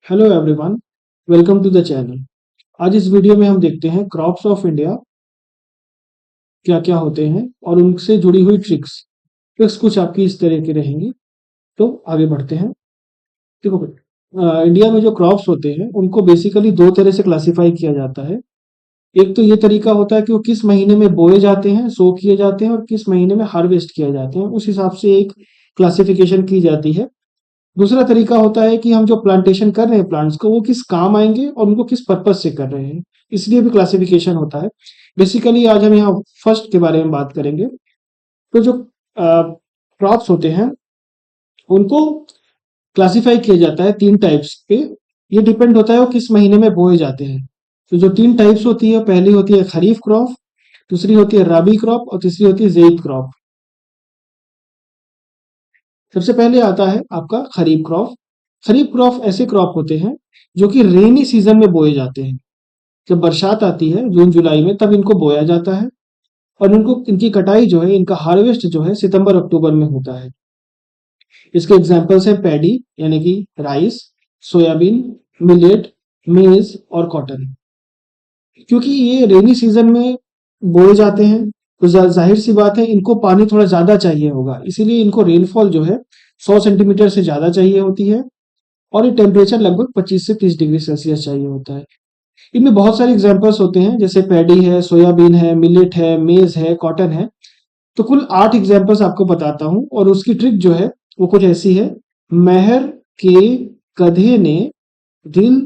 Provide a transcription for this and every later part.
Hello everyone, welcome to the channel. आज इस video में हम देखते हैं क्रॉप्स ऑफ इंडिया क्या क्या होते हैं और उनसे जुड़ी हुई ट्रिक्स। ट्रिक्स कुछ आपकी इस तरह की रहेंगी। तो आगे बढ़ते हैं। देखो इंडिया में जो क्रॉप्स होते हैं उनको बेसिकली दो तरह से क्लासिफाई किया जाता है। एक तो ये तरीका होता है कि वो किस महीने में बोए जाते हैं, सो किए जाते हैं, और किस महीने में हार्वेस्ट किए जाते हैं, उस हिसाब से एक क्लासिफिकेशन की जाती है। दूसरा तरीका होता है कि हम जो प्लांटेशन कर रहे हैं प्लांट्स को, वो किस काम आएंगे और उनको किस पर्पज से कर रहे हैं, इसलिए भी क्लासिफिकेशन होता है। बेसिकली आज हम यहाँ फर्स्ट के बारे में बात करेंगे। तो जो क्रॉप्स होते हैं उनको क्लासिफाई किया जाता है तीन टाइप्स पे। ये डिपेंड होता है वो किस महीने में बोए जाते हैं। तो जो तीन टाइप्स होती है, पहली होती है खरीफ क्रॉप, दूसरी होती है राबी क्रॉप और तीसरी होती है ज़ैद क्रॉप। सबसे पहले आता है आपका खरीफ क्रॉप। खरीफ क्रॉप ऐसे क्रॉप होते हैं जो कि रेनी सीजन में बोए जाते हैं। जब बरसात आती है जून जुलाई में, तब इनको बोया जाता है और इनको इनकी कटाई जो है, इनका हार्वेस्ट जो है सितंबर अक्टूबर में होता है। इसके एग्जांपल्स हैं पैडी यानी कि राइस, सोयाबीन, मिलेट, मेज और कॉटन। क्योंकि ये रेनी सीजन में बोए जाते हैं तो जाहिर सी बात है इनको पानी थोड़ा ज्यादा चाहिए होगा, इसीलिए इनको रेनफॉल जो है 100 सेंटीमीटर से ज्यादा चाहिए होती है। और ये टेम्परेचर लगभग 25 से 30 डिग्री सेल्सियस चाहिए होता है। इनमें बहुत सारे एग्जांपल्स होते हैं, जैसे पैडी है, सोयाबीन है, मिलेट है, मेज है, कॉटन है। तो कुल 8 एग्जांपल्स आपको बताता हूं और उसकी ट्रिक जो है वो कुछ ऐसी है। महर के गधे ने दिल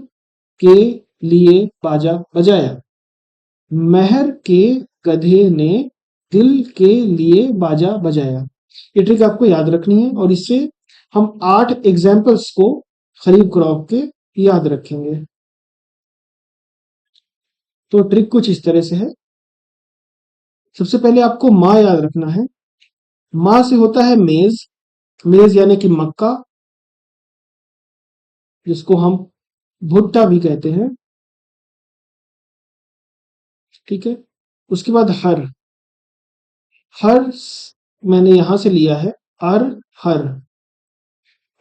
के लिए बाजा बजाया। महर के गधे ने दिल के लिए बाजा बजाया। ये ट्रिक आपको याद रखनी है और इससे हम 8 एग्जाम्पल्स को खरीफ क्रॉप के याद रखेंगे। तो ट्रिक कुछ इस तरह से है। सबसे पहले आपको माँ याद रखना है। माँ से होता है मेज। मेज यानी कि मक्का, जिसको हम भुट्टा भी कहते हैं। ठीक है। उसके बाद हर। हर मैंने यहां से लिया है। अर हर।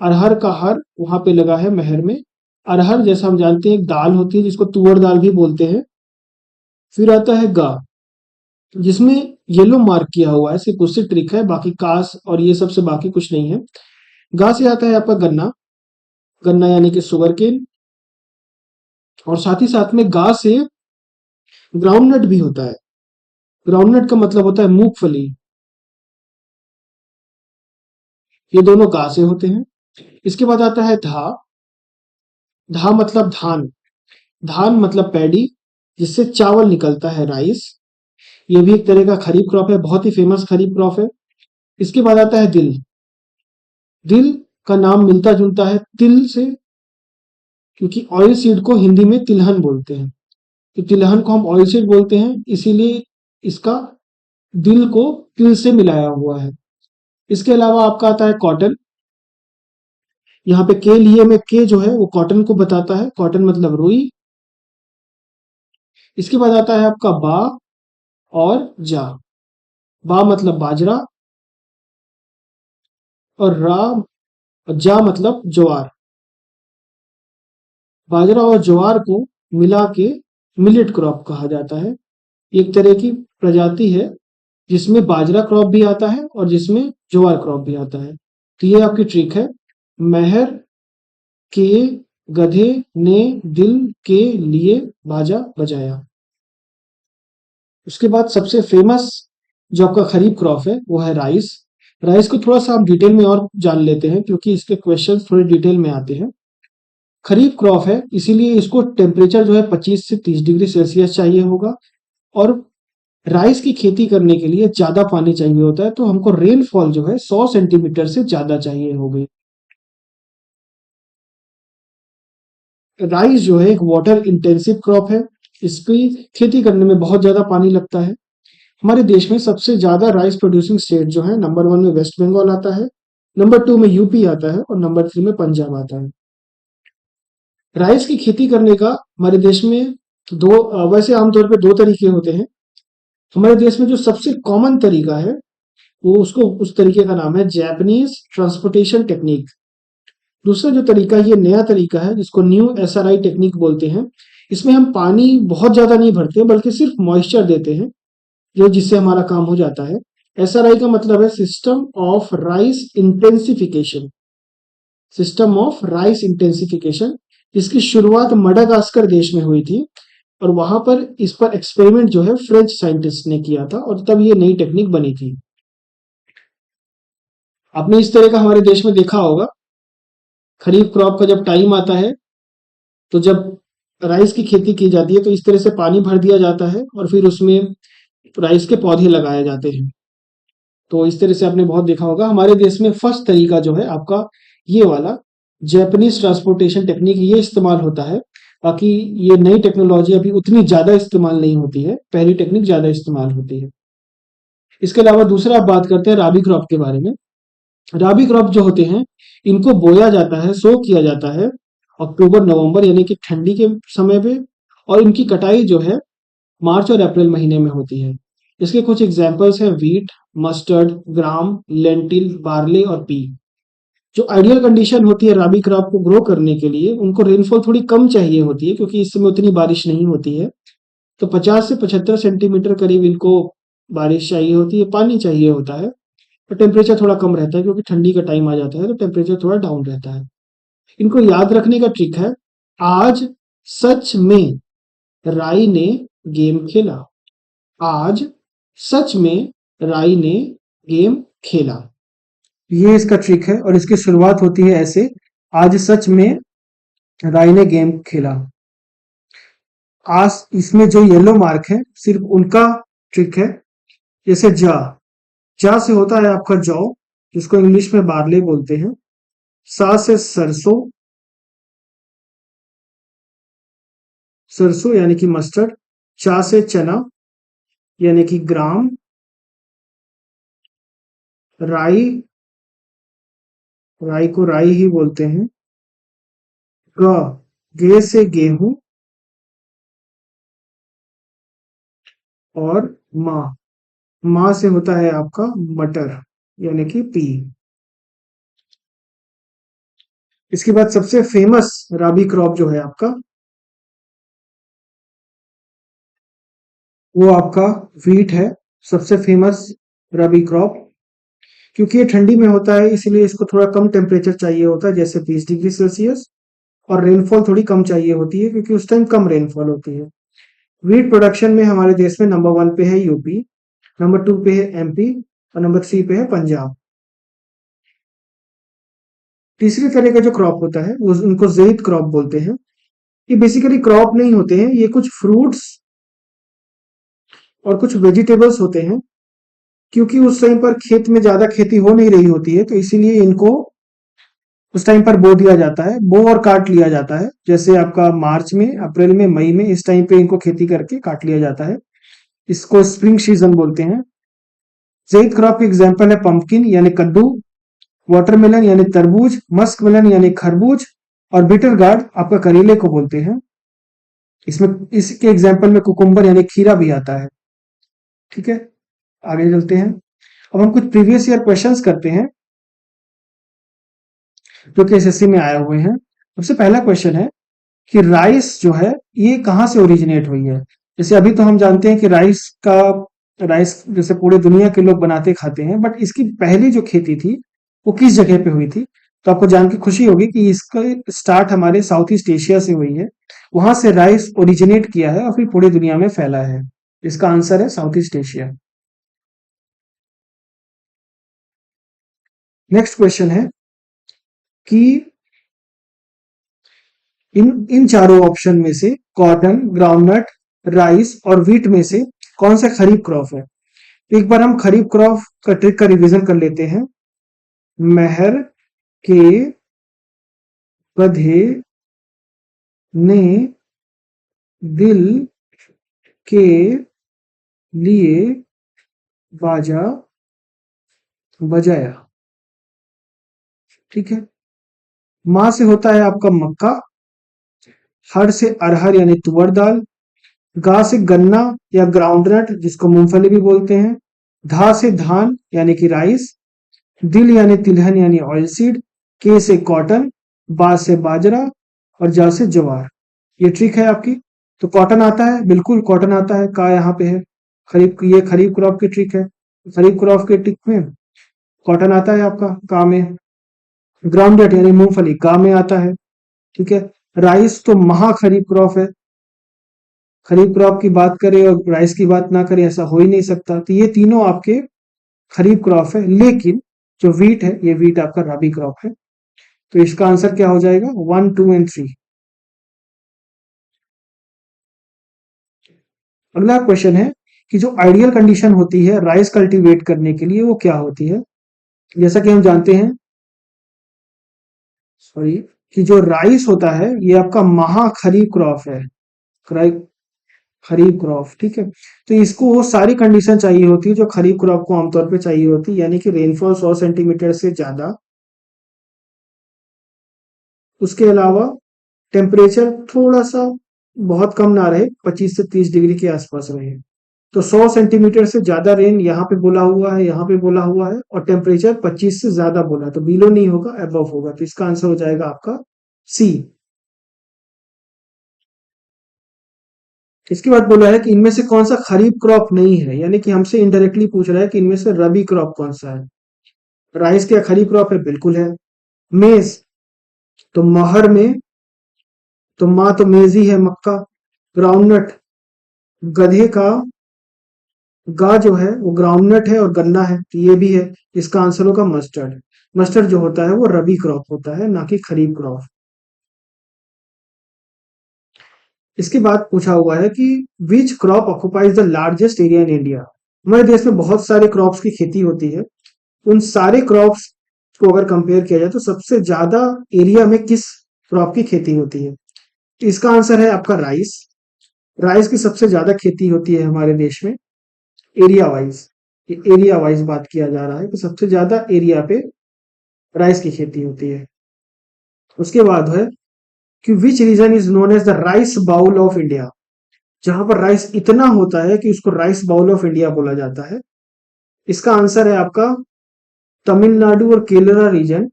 अरहर का हर वहां पे लगा है महर में। अरहर जैसा हम जानते हैं एक दाल होती है जिसको तुअर दाल भी बोलते हैं। फिर आता है गा, जिसमें येलो मार्क किया हुआ है, सिर्फ उससे ट्रिक है, बाकी कास और ये सब से बाकी कुछ नहीं है। गा से आता है आपका गन्ना। गन्ना यानी कि शुगर केन। और साथ ही साथ में गा से ग्राउंडनट भी होता है। ग्राउंडनट का मतलब होता है मूंगफली। ये दोनों गा से होते हैं। इसके बाद आता है धा। धा मतलब धान। धान मतलब पैडी, जिससे चावल निकलता है, राइस। ये भी एक तरह का खरीफ क्रॉप है, बहुत ही फेमस खरीफ क्रॉप है। इसके बाद आता है दिल। दिल का नाम मिलता जुलता है तिल से, क्योंकि ऑयल सीड को हिंदी में तिलहन बोलते हैं। तो तिलहन को हम ऑयल सीड बोलते हैं, इसीलिए इसका दिल को तिल से मिलाया हुआ है। इसके अलावा आपका आता है कॉटन। यहाँ पे के लिए में के जो है वो कॉटन को बताता है। कॉटन मतलब रुई। इसके बाद आता है आपका बा और जा। बा मतलब बाजरा और जा मतलब ज्वार। बाजरा और ज्वार को मिला के मिलेट क्रॉप कहा जाता है। एक तरह की प्रजाति है जिसमें बाजरा क्रॉप भी आता है और जिसमें ज्वार क्रॉप भी आता है। तो ये आपकी ट्रिक है। महर के गधे ने दिल के लिए बाजा बजाया। उसके बाद सबसे फेमस जो आपका खरीफ क्रॉप है वो है राइस। राइस को थोड़ा सा आप डिटेल में और जान लेते हैं, क्योंकि इसके क्वेश्चंस थोड़े डिटेल में आते हैं। खरीफ क्रॉप है इसीलिए इसको टेम्परेचर जो है 25 से 30 डिग्री सेल्सियस चाहिए होगा। और राइस की खेती करने के लिए ज्यादा पानी चाहिए होता है, तो हमको रेनफॉल जो है 100 सेंटीमीटर से ज्यादा चाहिए होगी। राइस जो है एक वाटर इंटेंसिव क्रॉप है। इसकी खेती करने में बहुत ज्यादा पानी लगता है। हमारे देश में सबसे ज्यादा राइस प्रोड्यूसिंग स्टेट जो है, नंबर 1 में वेस्ट बंगाल आता है, नंबर 2 में यूपी आता है और नंबर 3 में पंजाब आता है। राइस की खेती करने का हमारे देश में वैसे आमतौर पे दो तरीके होते हैं। हमारे देश में जो सबसे कॉमन तरीका है वो, उसको उस तरीके का नाम है जैपनीज ट्रांसपोर्टेशन टेक्निक। दूसरा जो तरीका है, ये नया तरीका है जिसको न्यू एसआरआई टेक्निक बोलते हैं। इसमें हम पानी बहुत ज्यादा नहीं भरते बल्कि सिर्फ मॉइस्चर देते हैं, जो जिससे हमारा काम हो जाता है। एसआरआई का मतलब है system of rice intensification. System of rice intensification, इसकी शुरुआत मडागास्कर देश में हुई थी, और वहां पर इस पर एक्सपेरिमेंट जो है फ्रेंच साइंटिस्ट ने किया था, और तब ये नई टेक्निक बनी थी। आपने इस तरह का हमारे देश में देखा होगा, खरीफ क्रॉप का जब टाइम आता है, तो जब राइस की खेती की जाती है तो इस तरह से पानी भर दिया जाता है और फिर उसमें राइस के पौधे लगाए जाते हैं। तो इस तरह से आपने बहुत देखा होगा। हमारे देश में फर्स्ट तरीका जो है आपका ये वाला जैपनीज ट्रांसपोर्टेशन टेक्निक, ये इस्तेमाल होता है। बाकी ये नई टेक्नोलॉजी अभी उतनी ज्यादा इस्तेमाल नहीं होती है, पहली टेक्निक ज्यादा इस्तेमाल होती है। इसके अलावा दूसरा आप बात करते हैं राबी क्रॉप के बारे में। राबी क्रॉप जो होते हैं, इनको बोया जाता है, सो किया जाता है अक्टूबर नवंबर यानी कि ठंडी के समय पे, और इनकी कटाई जो है मार्च और अप्रैल महीने में होती है। इसके कुछ एग्जाम्पल्स हैं वीट, मस्टर्ड, ग्राम, लेंटिल, बार्ले और पी। जो आइडियल कंडीशन होती है राबी क्रॉप को ग्रो करने के लिए, उनको रेनफॉल थोड़ी कम चाहिए होती है क्योंकि इस समय उतनी बारिश नहीं होती है। तो 50 से 75 सेंटीमीटर करीब इनको बारिश चाहिए होती है, पानी चाहिए होता है। और टेम्परेचर थोड़ा कम रहता है क्योंकि ठंडी का टाइम आ जाता है तो टेम्परेचर थोड़ा डाउन रहता है। इनको याद रखने का ट्रिक है, आज सच में राई ने गेम खेला। आज सच में राई ने गेम खेला, ये इसका ट्रिक है। और इसकी शुरुआत होती है ऐसे, आज सच में राई ने गेम खेला। आज इसमें जो येलो मार्क है सिर्फ उनका ट्रिक है। जैसे जा, जा से होता है आपका जौ, जिसको इंग्लिश में बार्ले बोलते हैं। सा से सरसों, सरसों यानी कि मस्टर्ड। चा से चना यानी कि ग्राम। राई, राई को राई ही बोलते हैं। ग, गे से गेहूं। और माँ, माँ से होता है आपका मटर यानी कि पी। इसके बाद सबसे फेमस राबी क्रॉप जो है आपका, वो आपका व्हीट है। सबसे फेमस रबी क्रॉप, क्योंकि ये ठंडी में होता है इसलिए इसको थोड़ा कम टेम्परेचर चाहिए होता है, जैसे 20 डिग्री सेल्सियस। और रेनफॉल थोड़ी कम चाहिए होती है क्योंकि उस टाइम कम रेनफॉल होती है। व्हीट प्रोडक्शन में हमारे देश में नंबर 1 पे है यूपी, नंबर 2 पे है एमपी, और नंबर 3 पे है पंजाब। तीसरी तरह का जो क्रॉप होता है वो उनको ज़ैद क्रॉप बोलते हैं। ये बेसिकली क्रॉप नहीं होते हैं, ये कुछ फ्रूट्स और कुछ वेजिटेबल्स होते हैं। क्योंकि उस टाइम पर खेत में ज्यादा खेती हो नहीं रही होती है तो इसीलिए इनको उस टाइम पर बो दिया जाता है, बो और काट लिया जाता है। जैसे आपका मार्च में, अप्रैल में, मई में, इस टाइम पे इनको खेती करके काट लिया जाता है। इसको स्प्रिंग सीजन बोलते हैं। ज़ैद क्रॉप के एग्जांपल है पंपकिन यानी कद्दू, वाटरमेलन यानी तरबूज, मस्क मेलन यानी खरबूज, और बिटर गार्ड आपका करेले को बोलते हैं। इसमें इसके एग्जाम्पल में कुकुम्बर यानी खीरा भी आता है। ठीक है, आगे चलते हैं। अब हम कुछ प्रीवियस ईयर क्वेश्चंस करते हैं जो कि एसएससी में आए हुए हैं। सबसे पहला क्वेश्चन है कि राइस जो है ये कहाँ से ओरिजिनेट हुई है। जैसे अभी तो हम जानते हैं कि राइस जैसे पूरे दुनिया के लोग बनाते खाते हैं, बट इसकी पहली जो खेती थी वो किस जगह पे हुई थी। तो आपको जान के खुशी होगी कि इसका स्टार्ट हमारे साउथ ईस्ट एशिया से हुई है। वहां से राइस ओरिजिनेट किया है और फिर पूरी दुनिया में फैला है। इसका आंसर है south east Asia. Next question है कि इन इन चारों ऑप्शन में से कॉटन, ग्राउंडनट, राइस और व्हीट में से कौन सा खरीफ क्रॉप है। तो एक बार हम खरीफ क्रॉप का ट्रिक का रिवीजन कर लेते हैं। महर के गधे ने दिल के लिए बाजा बजाया। ठीक है, माँ से होता है आपका मक्का, हर से अरहर यानी तुअर दाल, गा से गन्ना या ग्राउंडनट जिसको मूंगफली भी बोलते हैं, धा से धान यानी कि राइस, दिल यानी तिलहन यानी ऑयल सीड, के से कॉटन, बा से बाजरा और जा से ज्वार। ये ट्रिक है आपकी। तो कॉटन आता है, बिल्कुल कॉटन आता है, का यहाँ पे है। ये खरीफ क्रॉप की ट्रिक है। खरीफ क्रॉप के ट्रिक में कॉटन आता है आपका का में। ग्राउंडनट यानी मूंगफली का में आता है। ठीक है। राइस तो महा खरीफ क्रॉप है। खरीफ क्रॉप की बात करें और राइस की बात ना करें ऐसा हो ही नहीं सकता। तो ये तीनों आपके खरीफ क्रॉप है। लेकिन जो वीट है, ये वीट आपका रबी क्रॉप है। तो इसका आंसर क्या हो जाएगा? 1, 2 एंड 3। अगला क्वेश्चन है कि जो आइडियल कंडीशन होती है राइस कल्टीवेट करने के लिए वो क्या होती है। जैसा कि हम जानते हैं, सॉरी, कि जो राइस होता है ये आपका महा खरीफ क्रॉप है। खरीफ क्रॉप, ठीक है। तो इसको वो सारी कंडीशन चाहिए होती है जो खरीफ क्रॉप को आमतौर पे चाहिए होती है, यानी कि रेनफॉल 100 सेंटीमीटर से ज्यादा। उसके अलावा टेम्परेचर थोड़ा सा बहुत कम ना रहे, 25 से 30 डिग्री के आसपास रहे। तो 100 सेंटीमीटर से ज्यादा रेन यहाँ पे बोला हुआ है, यहाँ पे बोला हुआ है, और टेम्परेचर 25 से ज्यादा बोला है, तो बिलो नहीं होगा, अबव होगा। तो इसका आंसर हो जाएगा आपका सी। इसके बाद बोला है कि इनमें से कौन सा खरीफ क्रॉप नहीं है, यानी कि हमसे इनडायरेक्टली पूछ रहा है कि इनमें से रबी क्रॉप कौन सा है। राइस क्या खरीफ क्रॉप है? बिल्कुल है। मेज, तो महर में, तो माँ तो मेज ही है, मक्का। ग्राउंडनट, गधे का गा जो है वो ग्राउंडनट है और गन्ना है, तो ये भी है। इसका आंसर होगा मस्टर्ड। मस्टर्ड जो होता है वो रबी क्रॉप होता है, ना कि खरीफ क्रॉप। इसके बाद पूछा हुआ है कि which crop occupies the largest area in India. हमारे देश में बहुत सारे क्रॉप्स की खेती होती है। उन सारे क्रॉप्स को अगर कंपेयर किया जाए तो सबसे ज्यादा एरिया में किस क्रॉप की खेती होती है। तो इसका आंसर है आपका राइस। राइस की सबसे ज्यादा खेती होती है हमारे देश में, एरिया वाइज। एरिया वाइज बात किया जा रहा है कि सबसे ज्यादा एरिया पे राइस की खेती होती है। उसके बाद है कि which region is known as the rice bowl of India. जहां पर राइस इतना होता है कि उसको राइस बाउल ऑफ इंडिया बोला जाता है। इसका आंसर है आपका तमिलनाडु और केरला रीजन।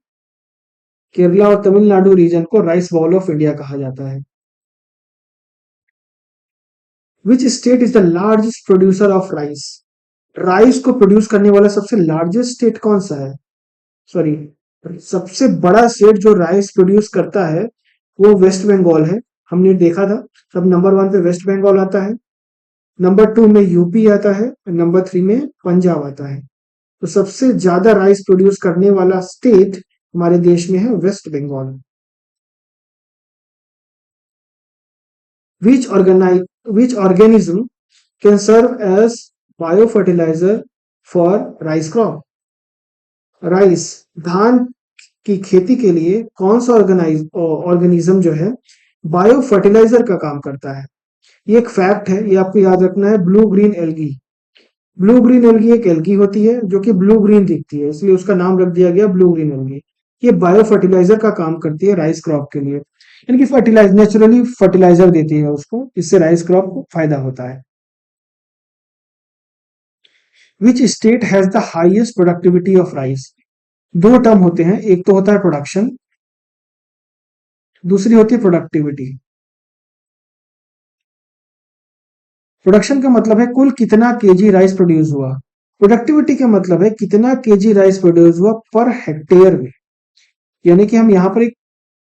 केरला और तमिलनाडु रीजन को राइस बाउल ऑफ इंडिया कहा जाता है। Which state is the largest producer of rice. Rice को प्रोड्यूस करने वाला सबसे लार्जेस्ट स्टेट कौन सा है? सॉरी, सबसे बड़ा स्टेट जो राइस प्रोड्यूस करता है वो वेस्ट बंगाल है। हमने देखा था, सब नंबर 1 पे वेस्ट बंगाल आता है, नंबर 2 में यूपी आता है, नंबर 3 में पंजाब आता है। तो सबसे ज्यादा राइस प्रोड्यूस करने वाला स्टेट हमारे देश में है West Bengal. Which organise which organism can serve as bio fertiliser for rice crop. Rice, धान की खेती के लिए कौन सा ऑर्गेनिज्म जो है बायो फर्टिलाइजर का काम करता है। ये एक फैक्ट है, ये आपको याद रखना है। Blue green algae. Blue green algae एक एल्गी होती है जो कि ब्लू ग्रीन दिखती है, इसलिए उसका नाम रख दिया गया ब्लू ग्रीन एल्गी। ये बायो फर्टिलाइजर का काम करती है राइस क्रॉप के लिए, यानी कि फर्टिलाइज नेचुरली फर्टिलाइजर देती है उसको, इससे राइस क्रॉप को फायदा होता है। Which state has the highest productivity of rice. दो टर्म होते हैं, एक तो होता है प्रोडक्शन, दूसरी होती है प्रोडक्टिविटी। प्रोडक्शन का मतलब है कुल कितना केजी राइस प्रोड्यूस हुआ। प्रोडक्टिविटी का मतलब है कितना केजी राइस प्रोड्यूस हुआ पर हेक्टेयर में, यानी कि हम यहाँ पर एक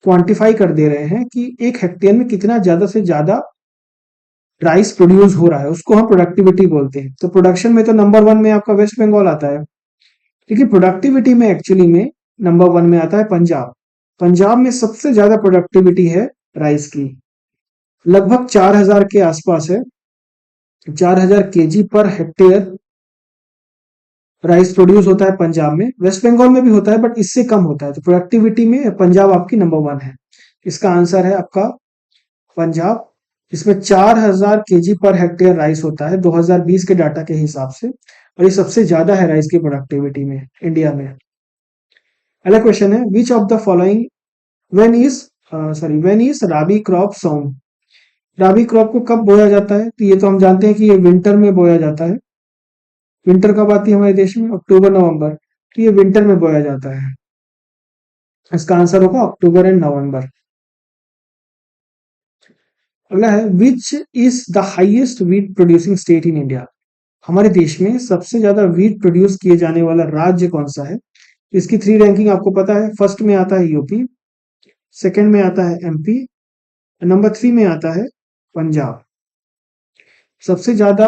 क्वांटिफाई कर दे रहे हैं कि एक हेक्टेयर में कितना ज्यादा से ज्यादा राइस प्रोड्यूस हो रहा है, उसको हम प्रोडक्टिविटी बोलते हैं। तो प्रोडक्शन में तो नंबर 1 में आपका वेस्ट बंगाल आता है, लेकिन प्रोडक्टिविटी में एक्चुअली में नंबर 1 में आता है पंजाब। पंजाब में सबसे ज्यादा प्रोडक्टिविटी है राइस की, लगभग 4000 के आसपास है। 4000 KG per hectare rice produce होता है पंजाब में। वेस्ट बंगाल में भी होता है बट इससे कम होता है। तो प्रोडक्टिविटी में पंजाब आपकी नंबर 1 है। इसका आंसर है आपका पंजाब। इसमें 4000 केजी पर हेक्टेयर राइस होता है 2020 के डाटा के हिसाब से, और ये सबसे ज्यादा है राइस की प्रोडक्टिविटी में इंडिया में। अगला क्वेश्चन है which of the following when is when is rabi crop sown. Rabi crop को कब बोया जाता है? तो ये तो हम जानते हैं कि ये विंटर में बोया जाता है। विंटर कब आती है हमारे देश में? अक्टूबर नवंबर। तो ये विंटर में बोया जाता है। इसका आंसर होगा अक्टूबर एंड नवंबर। अगला है which is the highest wheat producing state in India. हमारे देश में सबसे ज्यादा वीट प्रोड्यूस किए जाने वाला राज्य कौन सा है? इसकी थ्री रैंकिंग आपको पता है। फर्स्ट में आता है यूपी, सेकंड में आता है एमपी, नंबर थ्री में आता है पंजाब। सबसे ज्यादा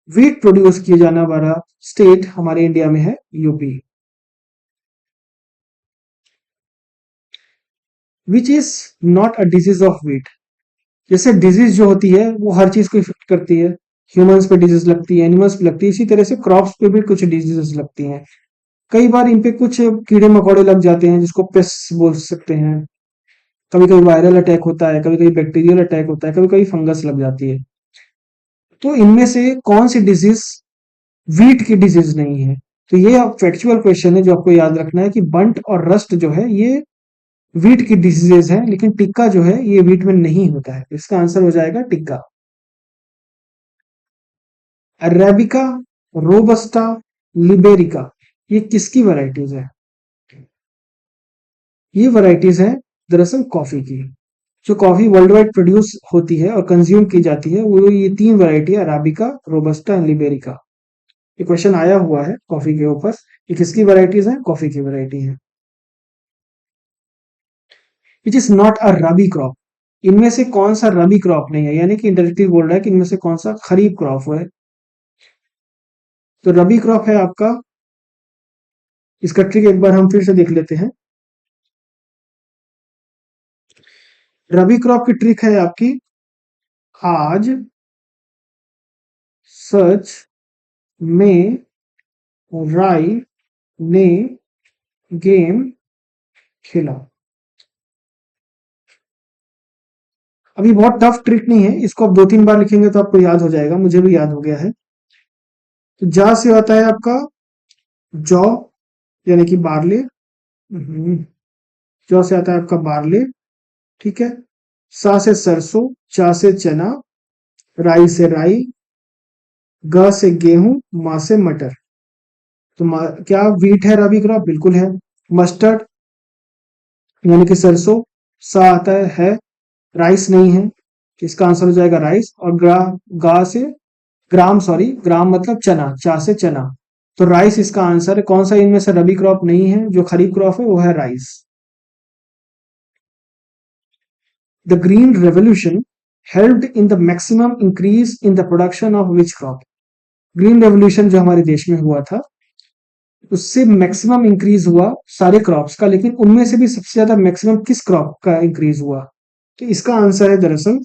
वीट प्रोड्यूस किए जाने वाला स्टेट हमारे इंडिया में है UP. Which is not a disease of wheat. जैसे डिजीज जो होती है वो हर चीज को इफेक्ट करती है, ह्यूमंस पे डिजीज लगती है, एनिमल्स पे लगती है, इसी तरह से क्रॉप्स पे भी कुछ डिजीजेस लगती हैं। कई बार इन पे कुछ कीड़े मकोड़े लग जाते हैं जिसको पेस्ट बोल सकते हैं। कभी कभी वायरल अटैक होता है, कभी कभी बैक्टीरियल अटैक होता है, कभी कभी फंगस लग जाती है। तो इनमें से कौन सी डिजीज वीट की डिजीज नहीं है? तो ये फैक्चुअल क्वेश्चन है जो आपको याद रखना है कि बंट और रस्ट जो है ये वीट की डिजीजेज है, लेकिन टिक्का जो है ये वीट में नहीं होता है। इसका आंसर हो जाएगा टिक्का। अरेबिका, रोबस्टा, लिबेरिका, ये किसकी वैरायटीज है? ये वैरायटीज है दरअसल कॉफी की। जो कॉफी वर्ल्ड वाइड प्रोड्यूस होती है और कंज्यूम की जाती है वो ये तीन वैरायटी है, अराबिका, रोबस्टा एंड लिबेरिका। ये क्वेश्चन आया हुआ है कॉफी के ऊपर। ये किसकी वैरायटीज है? कॉफी की वैरायटी है। Which is not a rabi crop. इनमें से कौन सा रबी क्रॉप नहीं है, यानी कि इंडायरेक्टली बोल रहा है कि इनमें से कौन सा खरीफ क्रॉप है। तो रबी क्रॉप है आपका, इसका ट्रिक एक बार हम फिर से देख लेते हैं। रबी क्रॉप की ट्रिक है आपकी, आज सच में राई ने गेम खेला। अभी बहुत टफ ट्रिक नहीं है, इसको आप दो तीन बार लिखेंगे तो आपको याद हो जाएगा, मुझे भी याद हो गया है। तो जा से आता है आपका जौ, यानी कि बार्ले। जौ से आता है आपका बार्ले, ठीक है। सा से सरसों, चा से चना, राई से राई, ग से गेहूं, मा से मटर। तो क्या वीट है रबी क्रॉप? बिल्कुल है। मस्टर्ड यानी कि सरसों। सा आता है राइस नहीं है, इसका आंसर हो जाएगा राइस। और गा से ग्राम, सॉरी ग्राम मतलब चना, चा से चना। तो राइस इसका आंसर है। कौन सा इनमें से रबी क्रॉप नहीं है जो खरीफ क्रॉप है? वो है rice. The green revolution helped in the maximum increase in the production of which crop. Green revolution जो हमारे देश में हुआ था उससे मैक्सिमम इंक्रीज हुआ सारे क्रॉप्स का, लेकिन उनमें से भी सबसे ज्यादा मैक्सिमम किस क्रॉप का इंक्रीज हुआ? तो इसका आंसर है दरअसल,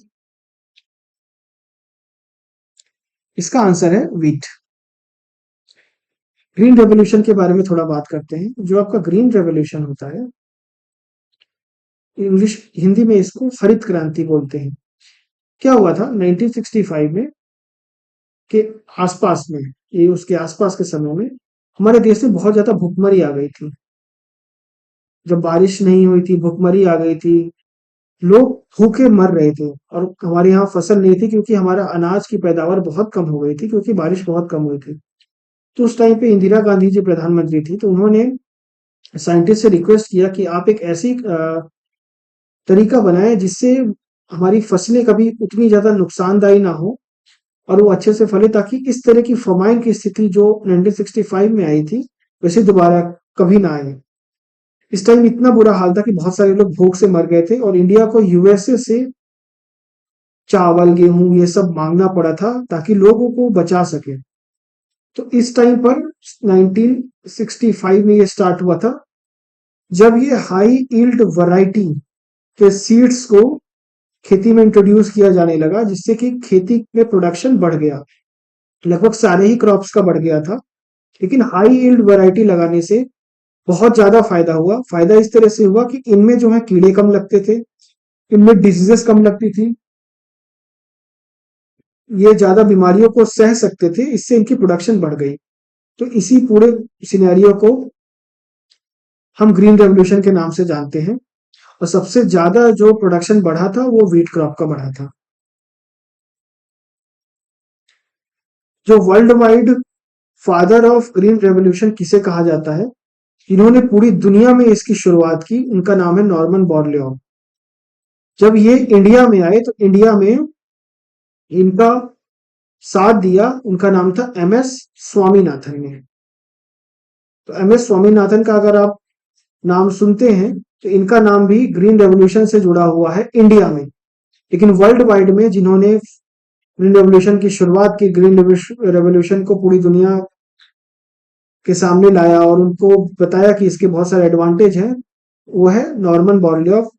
इसका आंसर है वीट। ग्रीन रेवोल्यूशन के बारे में थोड़ा बात करते हैं। जो आपका ग्रीन रेवोल्यूशन होता है, इंग्लिश हिंदी में इसको हरित क्रांति बोलते हैं। क्या हुआ था 1965 में के आसपास में, ये उसके आसपास के समय में हमारे देश में बहुत ज्यादा भुखमरी आ गई थी। जब बारिश नहीं हुई थी, भुखमरी आ गई थी, लोग भूखे मर रहे थे। और हमारे यहाँ फसल नहीं थी क्योंकि हमारा अनाज की पैदावार बहुत कम हो गई थी, क्योंकि बारिश बहुत कम हुई थी। तो उस टाइम पे इंदिरा गांधी जी प्रधानमंत्री थी, तो उन्होंने साइंटिस्ट से रिक्वेस्ट किया कि आप एक ऐसी तरीका बनाएं जिससे हमारी फसलें कभी उतनी ज्यादा नुकसानदायी ना हो और वो अच्छे से फले, ताकि इस तरह की फमाइन की स्थिति जो 1965 में आई थी वैसे दोबारा कभी ना आए। इस टाइम इतना बुरा हाल था कि बहुत सारे लोग भूख से मर गए थे और इंडिया को यूएसए से चावल, गेहूं ये सब मांगना पड़ा था ताकि लोगों को बचा सके। तो इस टाइम पर 1965 में ये स्टार्ट हुआ था, जब ये हाई यील्ड वैरायटी के सीड्स को खेती में इंट्रोड्यूस किया जाने लगा, जिससे कि खेती में प्रोडक्शन बढ़ गया। लगभग सारे ही क्रॉप्स का बढ़ गया था, लेकिन हाई यील्ड वैरायटी लगाने से बहुत ज्यादा फायदा हुआ। फायदा इस तरह से हुआ कि इनमें जो है कीड़े कम लगते थे, इनमें डिजीजेस कम लगती थी, ये ज्यादा बीमारियों को सह सकते थे, इससे इनकी प्रोडक्शन बढ़ गई। तो इसी पूरे सिनेरियो को हम ग्रीन रेवोल्यूशन के नाम से जानते हैं। और सबसे ज्यादा जो प्रोडक्शन बढ़ा था वो व्हीट क्रॉप का बढ़ा था। जो world wide father of green revolution किसे कहा जाता है? इन्होंने पूरी दुनिया में इसकी शुरुआत की, उनका नाम है नॉर्मन बोरलॉग। जब ये इंडिया में आए तो इंडिया में इनका साथ दिया, उनका नाम था एम एस स्वामीनाथन ने। तो एम एस स्वामीनाथन का अगर आप नाम सुनते हैं तो इनका नाम भी ग्रीन रेवोल्यूशन से जुड़ा हुआ है इंडिया में। लेकिन वर्ल्ड वाइड में जिन्होंने ग्रीन रेवोल्यूशन की शुरुआत की, ग्रीन रेवोल्यूशन को पूरी दुनिया के सामने लाया और उनको बताया कि इसके बहुत सारे एडवांटेज हैं, वो है नॉर्मन बोरलॉग,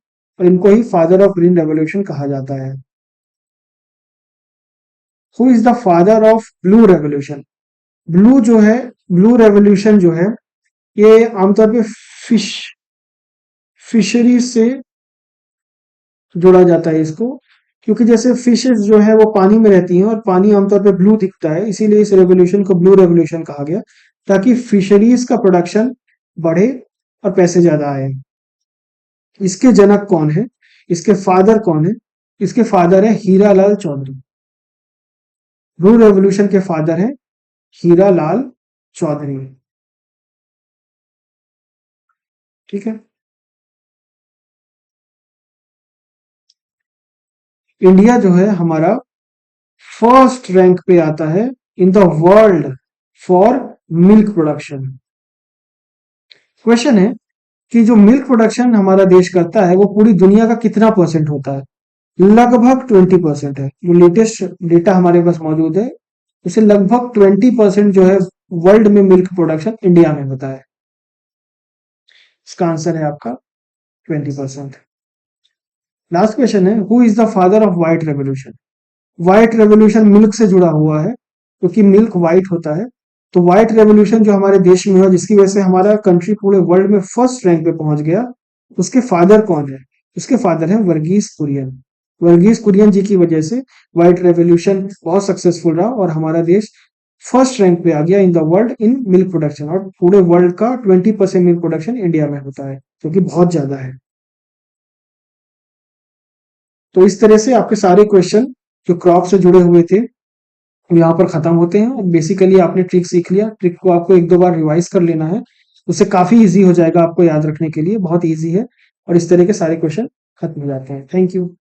और इनको ही फादर ऑफ ग्रीन रेवोल्यूशन कहा जाता है। Who is the father of blue revolution? Blue जो है, ब्लू रेवोल्यूशन जो है, ये आमतौर पे फिश फिशरीज से जोड़ा जाता है इसको, क्योंकि जैसे फिशेस जो है वो पानी में रहती हैं और पानी आमतौर पे ब्लू दिखता है, इसीलिए इस रेवोल्यूशन को ब्लू रेवोल्यूशन कहा गया, ताकि फिशरीज का प्रोडक्शन बढ़े और पैसे ज्यादा आए। इसके जनक कौन है, इसके फादर कौन है? इसके फादर है हीरालाल चौधरी। ब्लू रेवोल्यूशन के फादर है हीरालाल चौधरी। ठीक है। इंडिया जो है हमारा फर्स्ट रैंक पे आता है in the world for milk production. Question है कि जो मिल्क प्रोडक्शन हमारा देश करता है वो पूरी दुनिया का कितना परसेंट होता है? लगभग 20% है। जो लेटेस्ट डेटा हमारे पास मौजूद है, उसे लगभग 20% जो है वर्ल्ड में मिल्क प्रोडक्शन इंडिया में होता है। इसका आंसर है आपका 20%। लास्ट क्वेश्चन है, who is the father of white revolution? White revolution milk से जुड़ा हुआ है, क्योंकि मिल्क व्हाइट होता है। तो व्हाइट रेवोल्यूशन जो हमारे देश में हुआ, जिसकी वजह से हमारा कंट्री पूरे वर्ल्ड में फर्स्ट रैंक पे पहुंच गया, उसके फादर कौन है? उसके फादर है वर्गीस कुरियन। वर्गीस कुरियन जी की वजह से व्हाइट रेवोल्यूशन बहुत सक्सेसफुल रहा और हमारा देश फर्स्ट रैंक पे आ गया in the world in milk production, और पूरे वर्ल्ड का 20% मिल्क प्रोडक्शन इंडिया में होता है, जो कि बहुत ज्यादा है। तो इस तरह से आपके सारे क्वेश्चन जो क्रॉप से जुड़े हुए थे यहाँ पर खत्म होते हैं। और बेसिकली आपने ट्रिक सीख लिया, ट्रिक को आपको एक दो बार रिवाइज कर लेना है, उससे काफी इजी हो जाएगा आपको याद रखने के लिए, बहुत इजी है। और इस तरह के सारे क्वेश्चन खत्म हो जाते हैं। Thank you.